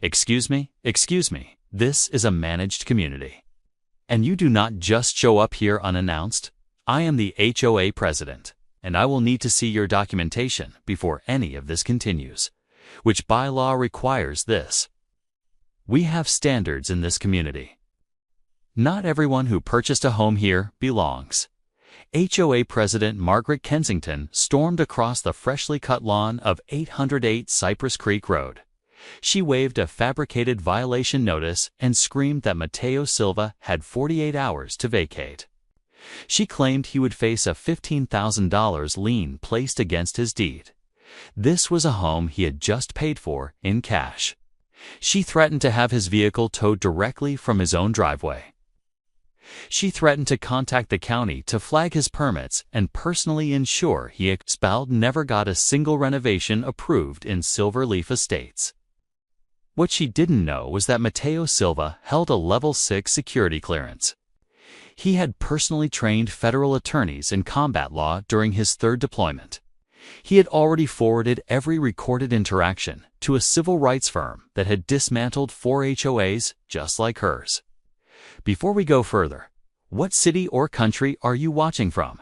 Excuse me, this is a managed community. And you do not just show up here unannounced. I am the HOA president, and I will need to see your documentation before any of this continues, which by law requires this. We have standards in this community. Not everyone who purchased a home here belongs. HOA President Margaret Kensington stormed across the freshly cut lawn of 808 Cypress Creek Road. She waved a fabricated violation notice and screamed that Mateo Silva had 48 hours to vacate. She claimed he would face a $15,000 lien placed against his deed. This was a home he had just paid for in cash. She threatened to have his vehicle towed directly from his own driveway. She threatened to contact the county to flag his permits and personally ensure he expelled never got a single renovation approved in Silverleaf Estates. What she didn't know was that Mateo Silva held a Level 6 security clearance. He had personally trained federal attorneys in combat law during his third deployment. He had already forwarded every recorded interaction to a civil rights firm that had dismantled 4 HOAs just like hers. Before we go further, what city or country are you watching from?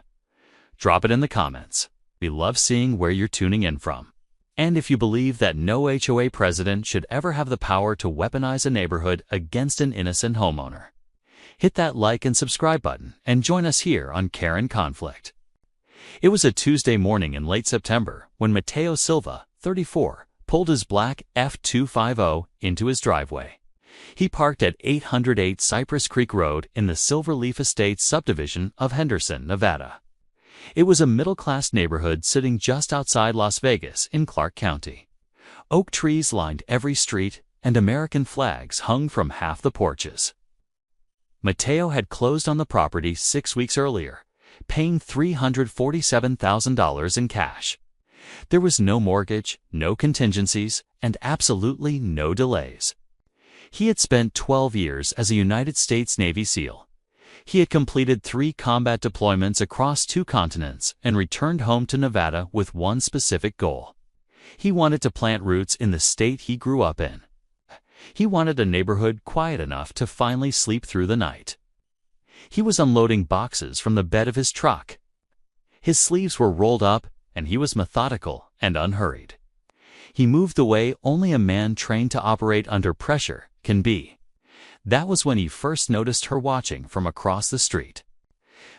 Drop it in the comments. We love seeing where you're tuning in from. And if you believe that no HOA president should ever have the power to weaponize a neighborhood against an innocent homeowner, hit that like and subscribe button and join us here on Karen Conflict. It was a Tuesday morning in late September when Mateo Silva, 34, pulled his black F250 into his driveway. He parked at 808 Cypress Creek Road in the Silverleaf Estates subdivision of Henderson, Nevada. It was a middle-class neighborhood sitting just outside Las Vegas in Clark County. Oak trees lined every street, and American flags hung from half the porches. Mateo had closed on the property 6 weeks earlier, paying $347,000 in cash. There was no mortgage, no contingencies, and absolutely no delays. He had spent 12 years as a United States Navy SEAL. He had completed 3 combat deployments across 2 continents and returned home to Nevada with one specific goal. He wanted to plant roots in the state he grew up in. He wanted a neighborhood quiet enough to finally sleep through the night. He was unloading boxes from the bed of his truck. His sleeves were rolled up, and he was methodical and unhurried. He moved the way only a man trained to operate under pressure can be. That was when he first noticed her watching from across the street.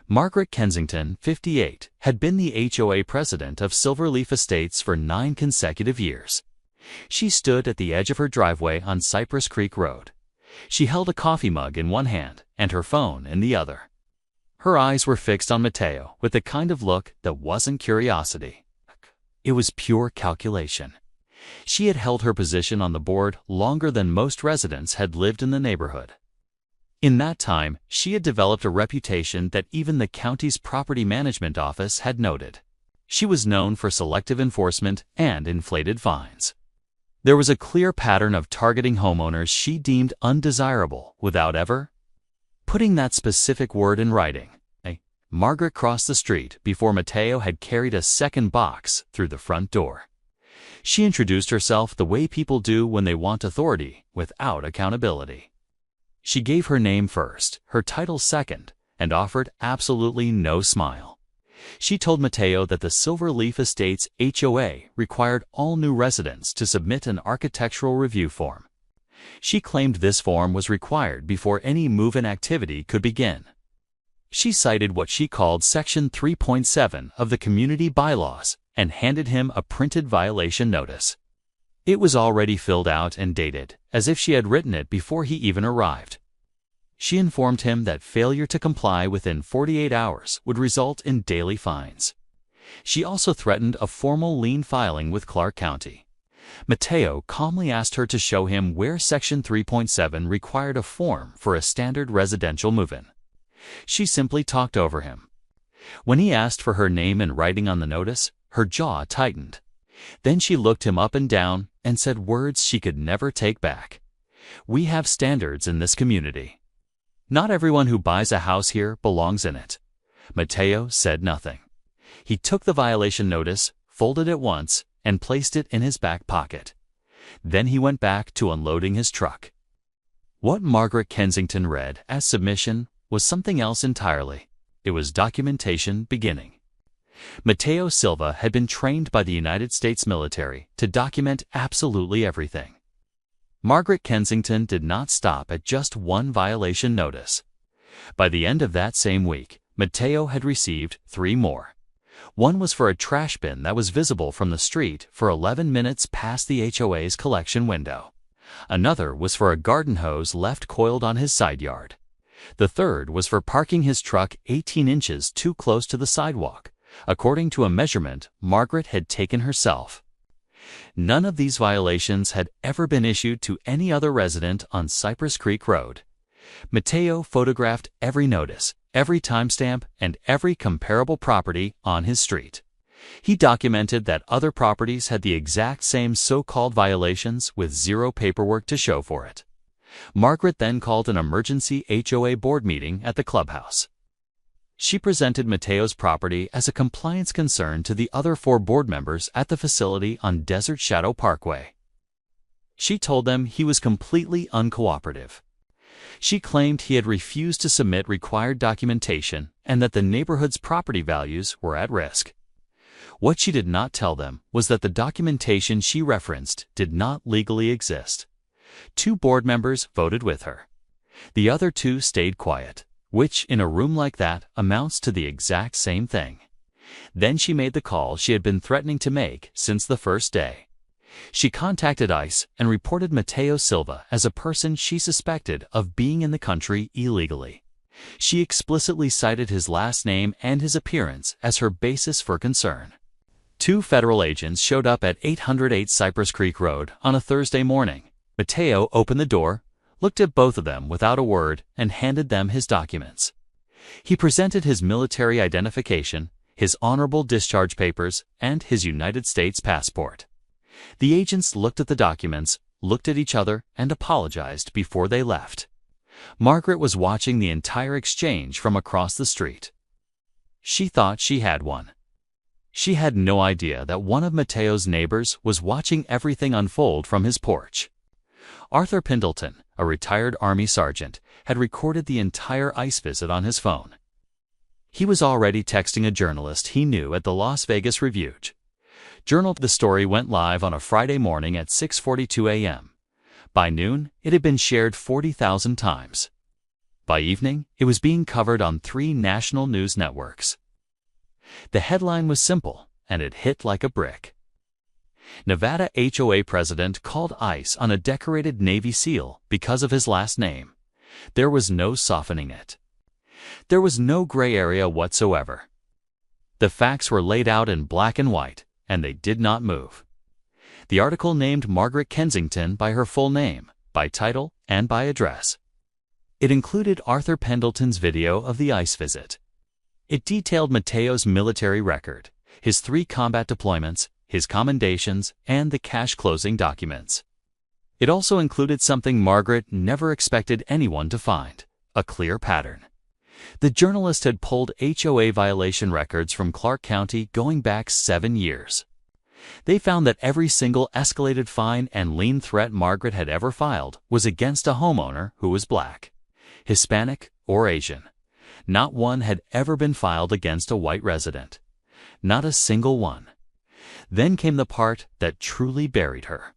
Margaret Kensington, 58, had been the HOA president of Silverleaf Estates for 9 consecutive years. She stood at the edge of her driveway on Cypress Creek Road. She held a coffee mug in one hand and her phone in the other. Her eyes were fixed on Mateo with the kind of look that wasn't curiosity. It was pure calculation. She had held her position on the board longer than most residents had lived in the neighborhood. In that time, she had developed a reputation that even the county's property management office had noted. She was known for selective enforcement and inflated fines. There was a clear pattern of targeting homeowners she deemed undesirable without ever putting that specific word in writing. Margaret crossed the street before Mateo had carried a second box through the front door. She introduced herself the way people do when they want authority without accountability. She gave her name first, her title second, and offered absolutely no smile. She told Mateo that the Silverleaf Estates HOA required all new residents to submit an architectural review form. She claimed this form was required before any move-in activity could begin. She cited what she called Section 3.7 of the community bylaws and handed him a printed violation notice. It was already filled out and dated, as if she had written it before he even arrived. She informed him that failure to comply within 48 hours would result in daily fines. She also threatened a formal lien filing with Clark County. Mateo calmly asked her to show him where Section 3.7 required a form for a standard residential move-in. She simply talked over him. When he asked for her name in writing on the notice, her jaw tightened. Then she looked him up and down and said words she could never take back. "We have standards in this community. Not everyone who buys a house here belongs in it." Mateo said nothing. He took the violation notice, folded it once, and placed it in his back pocket. Then he went back to unloading his truck. What Margaret Kensington read as submission was something else entirely. It was documentation beginning. Mateo Silva had been trained by the United States military to document absolutely everything. Margaret Kensington did not stop at just one violation notice. By the end of that same week, Mateo had received 3 more. One was for a trash bin that was visible from the street for 11 minutes past the HOA's collection window. Another was for a garden hose left coiled on his side yard. The third was for parking his truck 18 inches too close to the sidewalk, according to a measurement Margaret had taken herself. None of these violations had ever been issued to any other resident on Cypress Creek Road. Mateo photographed every notice, every timestamp, and every comparable property on his street. He documented that other properties had the exact same so-called violations with zero paperwork to show for it. Margaret then called an emergency HOA board meeting at the clubhouse. She presented Mateo's property as a compliance concern to the other 4 board members at the facility on Desert Shadow Parkway. She told them he was completely uncooperative. She claimed he had refused to submit required documentation and that the neighborhood's property values were at risk. What she did not tell them was that the documentation she referenced did not legally exist. 2 board members voted with her. The other 2 stayed quiet, which in a room like that amounts to the exact same thing. Then she made the call she had been threatening to make since the first day. She contacted ICE and reported Mateo Silva as a person she suspected of being in the country illegally. She explicitly cited his last name and his appearance as her basis for concern. 2 federal agents showed up at 808 Cypress Creek Road on a Thursday morning. Mateo opened the door, looked at both of them without a word, and handed them his documents. He presented his military identification, his honorable discharge papers, and his United States passport. The agents looked at the documents, looked at each other, and apologized before they left. Margaret was watching the entire exchange from across the street. She thought she had one. She had no idea that one of Mateo's neighbors was watching everything unfold from his porch. Arthur Pendleton, a retired Army sergeant, had recorded the entire ICE visit on his phone. He was already texting a journalist he knew at the Las Vegas Review. The story went live on a Friday morning at 6:42 a.m. By noon, it had been shared 40,000 times. By evening, it was being covered on 3 national news networks. The headline was simple, and it hit like a brick. Nevada HOA president called ICE on a decorated Navy SEAL because of his last name. There was no softening it. There was no gray area whatsoever. The facts were laid out in black and white, and they did not move. The article named Margaret Kensington by her full name, by title, and by address. It included Arthur Pendleton's video of the ICE visit. It detailed Mateo's military record, his 3 combat deployments, his commendations, and the cash closing documents. It also included something Margaret never expected anyone to find: a clear pattern. The journalist had pulled HOA violation records from Clark County going back 7 years. They found that every single escalated fine and lien threat Margaret had ever filed was against a homeowner who was Black, Hispanic, or Asian. Not one had ever been filed against a white resident. Not a single one. Then came the part that truly buried her.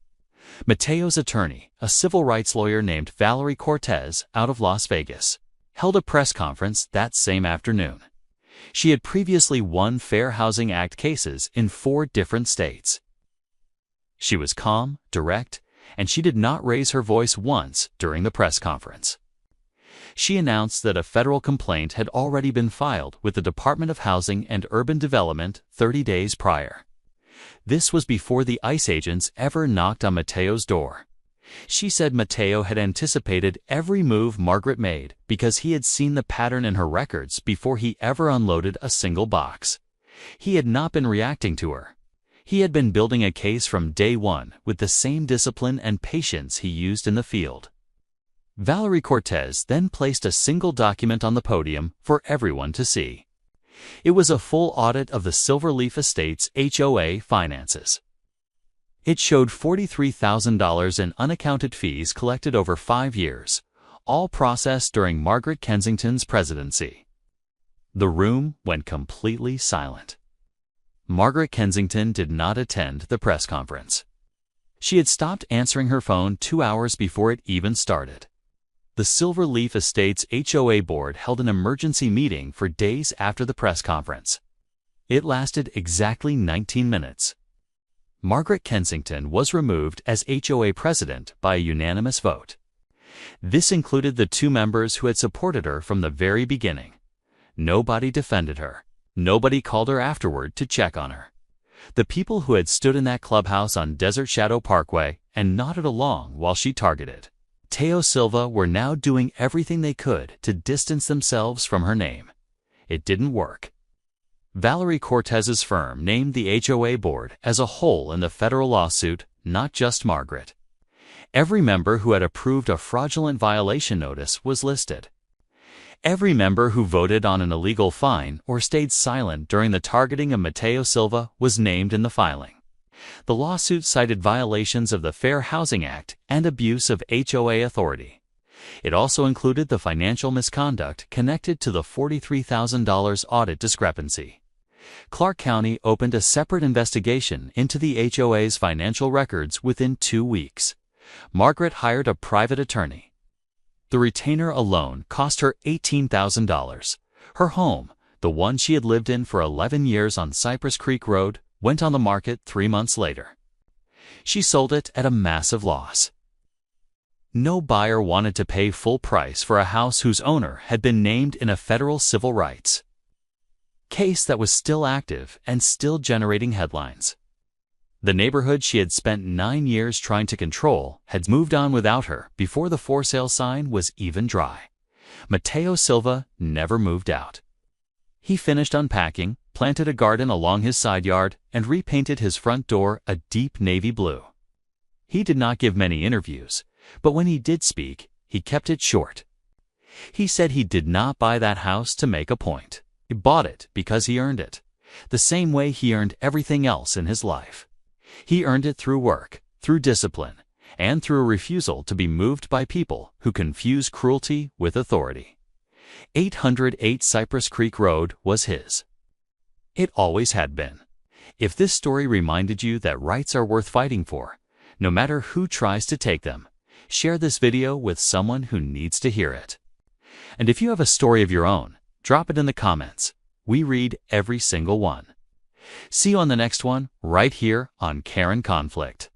Mateo's attorney, a civil rights lawyer named Valerie Cortez out of Las Vegas, held a press conference that same afternoon. She had previously won Fair Housing Act cases in 4 different states. She was calm, direct, and she did not raise her voice once during the press conference. She announced that a federal complaint had already been filed with the Department of Housing and Urban Development 30 days prior. This was before the ICE agents ever knocked on Mateo's door. She said Mateo had anticipated every move Margaret made because he had seen the pattern in her records before he ever unloaded a single box. He had not been reacting to her. He had been building a case from day one with the same discipline and patience he used in the field. Valerie Cortez then placed a single document on the podium for everyone to see. It was a full audit of the Silverleaf Estates HOA finances. It showed $43,000 in unaccounted fees collected over 5 years, all processed during Margaret Kensington's presidency. The room went completely silent. Margaret Kensington did not attend the press conference. She had stopped answering her phone 2 hours before it even started. The Silver Leaf Estates HOA board held an emergency meeting for days after the press conference. It lasted exactly 19 minutes. Margaret Kensington was removed as HOA president by a unanimous vote. This included the 2 members who had supported her from the very beginning. Nobody defended her. Nobody called her afterward to check on her. The people who had stood in that clubhouse on Desert Shadow Parkway and nodded along while she targeted Teo Silva were now doing everything they could to distance themselves from her name. It didn't work. Valerie Cortez's firm named the HOA board as a whole in the federal lawsuit, not just Margaret. Every member who had approved a fraudulent violation notice was listed. Every member who voted on an illegal fine or stayed silent during the targeting of Mateo Silva was named in the filing. The lawsuit cited violations of the Fair Housing Act and abuse of HOA authority. It also included the financial misconduct connected to the $43,000 audit discrepancy. Clark County opened a separate investigation into the HOA's financial records within 2 weeks. Margaret hired a private attorney. The retainer alone cost her $18,000. Her home, the one she had lived in for 11 years on Cypress Creek Road, went on the market 3 months later. She sold it at a massive loss. No buyer wanted to pay full price for a house whose owner had been named in a federal civil rights case that was still active and still generating headlines. The neighborhood she had spent 9 years trying to control had moved on without her before the for sale sign was even dry. Mateo Silva never moved out. He finished unpacking, planted a garden along his side yard, and repainted his front door a deep navy blue. He did not give many interviews, but when he did speak, he kept it short. He said he did not buy that house to make a point. He bought it because he earned it, the same way he earned everything else in his life. He earned it through work, through discipline, and through a refusal to be moved by people who confuse cruelty with authority. 808 Cypress Creek Road was his. It always had been. If this story reminded you that rights are worth fighting for, no matter who tries to take them, share this video with someone who needs to hear it. And if you have a story of your own, drop it in the comments. We read every single one. See you on the next one, right here on Karen Conflict.